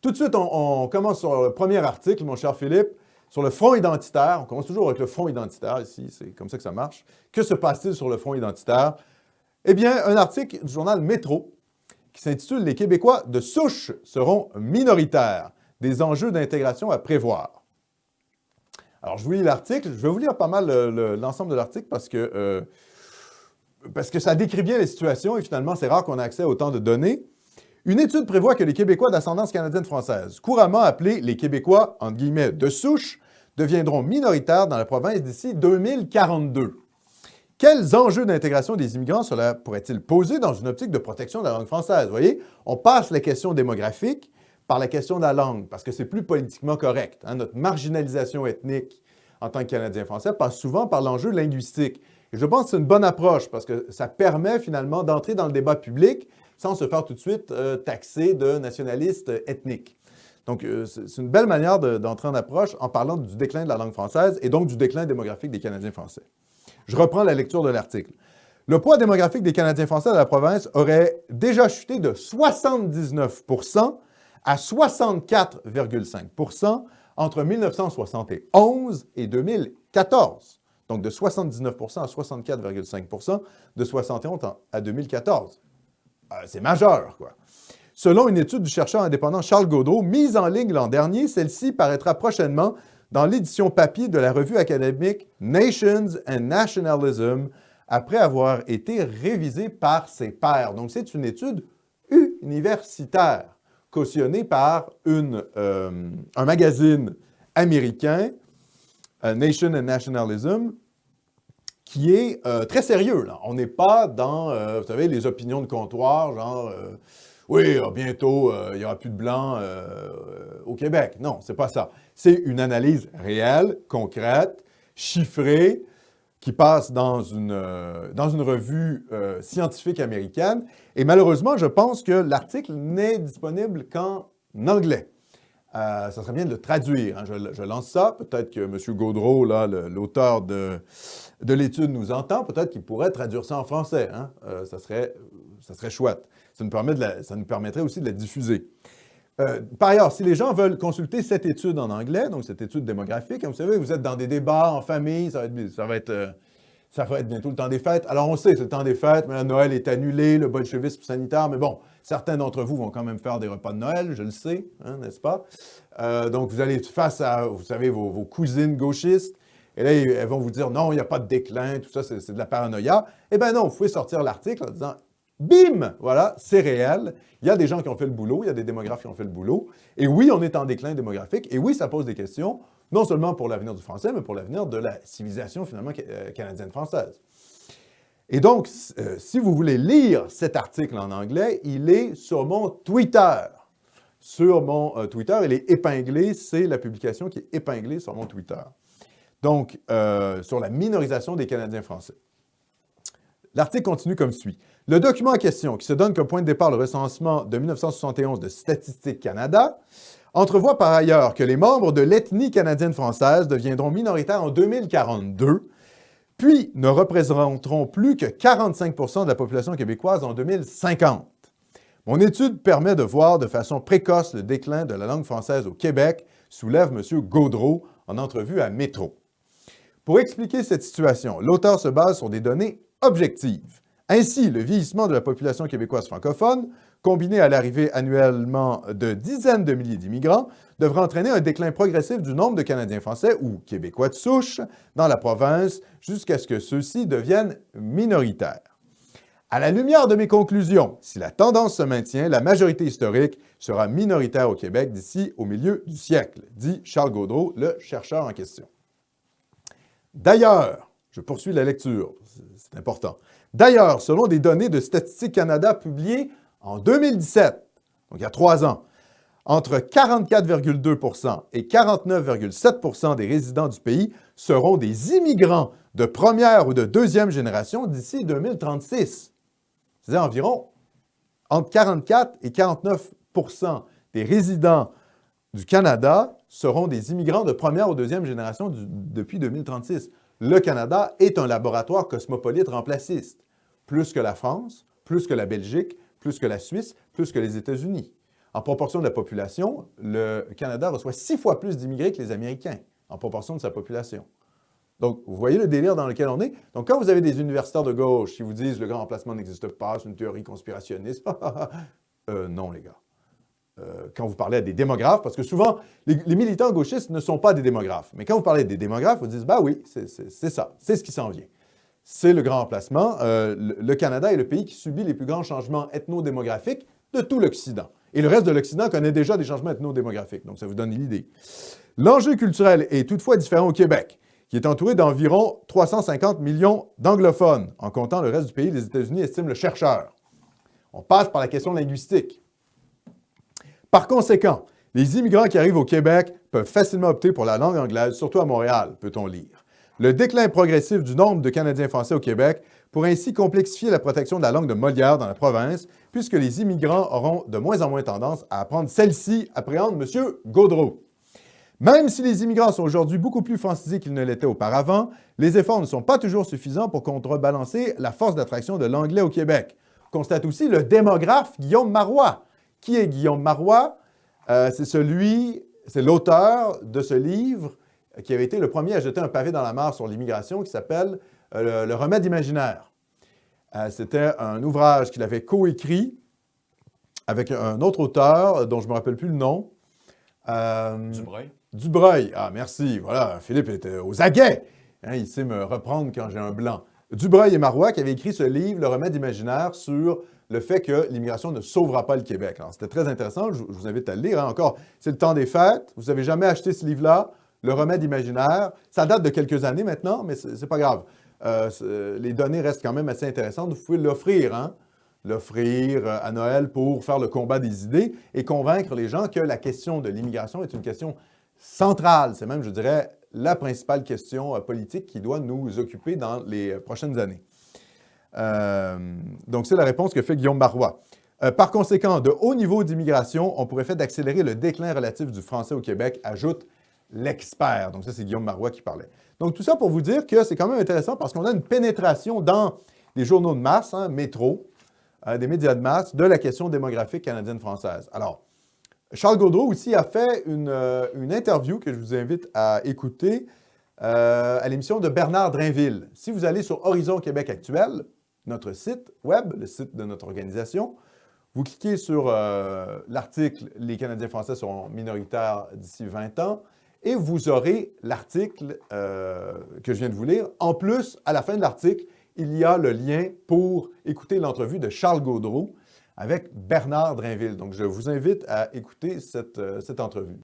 Tout de suite, on commence sur le premier article, mon cher Philippe, sur le front identitaire. On commence toujours avec le front identitaire ici, c'est comme ça que ça marche. Que se passe-t-il sur le front identitaire? Eh bien, un article du journal Métro qui s'intitule « Les Québécois de souche seront minoritaires. Des enjeux d'intégration à prévoir ». Alors, je vous lis l'article. Je vais vous lire pas mal l'ensemble de l'article parce que ça décrit bien les situations et finalement, c'est rare qu'on ait accès à autant de données. Une étude prévoit que les Québécois d'ascendance canadienne-française, couramment appelés les Québécois, entre guillemets, de souche, deviendront minoritaires dans la province d'ici 2042. Quels enjeux d'intégration des immigrants cela pourrait-il poser dans une optique de protection de la langue française? Vous voyez, on passe la question démographique par la question de la langue, parce que c'est plus politiquement correct. Hein? Notre marginalisation ethnique en tant que Canadien-Français passe souvent par l'enjeu linguistique. Et je pense que c'est une bonne approche, parce que ça permet finalement d'entrer dans le débat public sans se faire tout de suite taxer de nationaliste ethnique. Donc, c'est une belle manière d'entrer en approche en parlant du déclin de la langue française et donc du déclin démographique des Canadiens français. Je reprends la lecture de l'article. Le poids démographique des Canadiens français de la province aurait déjà chuté de 79 % à 64,5 % entre 1971 et 2014. Donc, de 79 % à 64,5 % de 71 à 2014. C'est majeur, quoi. Selon une étude du chercheur indépendant Charles Gaudreau, mise en ligne l'an dernier, celle-ci paraîtra prochainement dans l'édition papier de la revue académique Nations and Nationalism, après avoir été révisée par ses pairs. Donc, c'est une étude universitaire, cautionnée par un magazine américain, Nation and Nationalism, qui est très sérieux, là. On n'est pas dans, vous savez, les opinions de comptoir, genre oui, bientôt, il n'y aura plus de Blancs au Québec. Non, c'est pas ça. C'est une analyse réelle, concrète, chiffrée, qui passe dans une revue scientifique américaine. Et malheureusement, je pense que l'article n'est disponible qu'en anglais. Ça serait bien de le traduire. Hein. Je lance ça. Peut-être que M. Gaudreau, l'auteur de l'étude, nous entend. Peut-être qu'il pourrait traduire ça en français. Hein. Ça serait chouette. Ça nous permettrait aussi de la diffuser. Par ailleurs, si les gens veulent consulter cette étude en anglais, donc cette étude démographique, vous savez, vous êtes dans des débats en famille, ça va être bientôt le temps des fêtes. Alors on sait, c'est le temps des fêtes, mais Noël est annulé, le bolchevisme sanitaire, mais bon, certains d'entre vous vont quand même faire des repas de Noël, je le sais, hein, n'est-ce pas? Donc vous allez être face à, vous savez, vos cousines gauchistes, et là, elles vont vous dire, non, il n'y a pas de déclin, tout ça, c'est de la paranoïa. Eh bien non, vous pouvez sortir l'article en disant, bim! Voilà, c'est réel. Il y a des gens qui ont fait le boulot, il y a des démographes qui ont fait le boulot. Et oui, on est en déclin démographique. Et oui, ça pose des questions, non seulement pour l'avenir du français, mais pour l'avenir de la civilisation, finalement, canadienne-française. Et donc, si vous voulez lire cet article en anglais, il est sur mon Twitter. Sur mon Twitter, il est épinglé. C'est la publication qui est épinglée sur mon Twitter. Donc, sur la minorisation des Canadiens français. L'article continue comme suit. Le document en question, qui se donne comme point de départ le recensement de 1971 de Statistique Canada, entrevoit par ailleurs que les membres de l'ethnie canadienne-française deviendront minoritaires en 2042, puis ne représenteront plus que 45 % de la population québécoise en 2050. Mon étude permet de voir de façon précoce le déclin de la langue française au Québec, soulève M. Gaudreau en entrevue à Métro. Pour expliquer cette situation, l'auteur se base sur des données objectives. Ainsi, le vieillissement de la population québécoise francophone, combiné à l'arrivée annuellement de dizaines de milliers d'immigrants, devrait entraîner un déclin progressif du nombre de Canadiens français ou Québécois de souche dans la province jusqu'à ce que ceux-ci deviennent minoritaires. À la lumière de mes conclusions, si la tendance se maintient, la majorité historique sera minoritaire au Québec d'ici au milieu du siècle, dit Charles Gaudreau, le chercheur en question. D'ailleurs, je poursuis la lecture, c'est important. D'ailleurs, selon des données de Statistique Canada publiées en 2017, donc il y a 3 ans, entre 44,2 % et 49,7 % des résidents du pays seront des immigrants de première ou de deuxième génération d'ici 2036. C'est-à-dire environ entre 44 et 49 % des résidents du Canada seront des immigrants de première ou deuxième génération depuis 2036. Le Canada est un laboratoire cosmopolite remplaciste, plus que la France, plus que la Belgique, plus que la Suisse, plus que les États-Unis. En proportion de la population, le Canada reçoit 6 fois plus d'immigrés que les Américains, en proportion de sa population. Donc, vous voyez le délire dans lequel on est? Donc, quand vous avez des universitaires de gauche qui vous disent « le grand remplacement n'existe pas, c'est une théorie conspirationniste », non, les gars. Quand vous parlez à des démographes, parce que souvent, les militants gauchistes ne sont pas des démographes, mais quand vous parlez des démographes, vous dites « bah oui, c'est ça, c'est ce qui s'en vient ». C'est le grand remplacement. Le Canada est le pays qui subit les plus grands changements ethno-démographiques de tout l'Occident. Et le reste de l'Occident connaît déjà des changements ethno-démographiques, donc ça vous donne l'idée. L'enjeu culturel est toutefois différent au Québec, qui est entouré d'environ 350 millions d'anglophones. En comptant le reste du pays, les États-Unis estiment le chercheur. On passe par la question linguistique. Par conséquent, les immigrants qui arrivent au Québec peuvent facilement opter pour la langue anglaise, surtout à Montréal, peut-on lire. Le déclin progressif du nombre de Canadiens français au Québec pourrait ainsi complexifier la protection de la langue de Molière dans la province, puisque les immigrants auront de moins en moins tendance à apprendre celle-ci, appréhende M. Gaudreault. Même si les immigrants sont aujourd'hui beaucoup plus francisés qu'ils ne l'étaient auparavant, les efforts ne sont pas toujours suffisants pour contrebalancer la force d'attraction de l'anglais au Québec. Constate aussi le démographe Guillaume Marois. Qui est Guillaume Marois? C'est l'auteur de ce livre qui avait été le premier à jeter un pavé dans la mare sur l'immigration, qui s'appelle « Le remède imaginaire ». C'était un ouvrage qu'il avait coécrit avec un autre auteur dont je ne me rappelle plus le nom. Dubreuil. Dubreuil. Ah, merci. Voilà, Philippe était aux aguets. Hein, il sait me reprendre quand j'ai un blanc. Dubreuil et Marois qui avaient écrit ce livre, Le remède imaginaire, sur le fait que l'immigration ne sauvera pas le Québec. Alors, c'était très intéressant. Je vous invite à le lire. Hein. Encore, c'est le temps des fêtes. Vous n'avez jamais acheté ce livre-là, Le remède imaginaire. Ça date de quelques années maintenant, mais c'est pas grave. Les données restent quand même assez intéressantes. Vous pouvez l'offrir, hein? L'offrir à Noël pour faire le combat des idées et convaincre les gens que la question de l'immigration est une question centrale. C'est même, je dirais, la principale question politique qui doit nous occuper dans les prochaines années. Donc, c'est la réponse que fait Guillaume Marois. Par conséquent, de haut niveau d'immigration, on pourrait faire d'accélérer le déclin relatif du français au Québec, ajoute l'expert. Donc, ça, c'est Guillaume Marois qui parlait. Donc, tout ça pour vous dire que c'est quand même intéressant parce qu'on a une pénétration dans les journaux de masse, hein, Métro, des médias de masse, de la question démographique canadienne-française. Alors, Charles Gaudreault aussi a fait une interview que je vous invite à écouter à l'émission de Bernard Drainville. Si vous allez sur Horizon Québec Actuel, notre site web, le site de notre organisation, vous cliquez sur l'article « Les Canadiens français seront minoritaires d'ici 20 ans » et vous aurez l'article que je viens de vous lire. En plus, à la fin de l'article, il y a le lien pour écouter l'entrevue de Charles Gaudreault avec Bernard Drainville. Donc, je vous invite à écouter cette entrevue.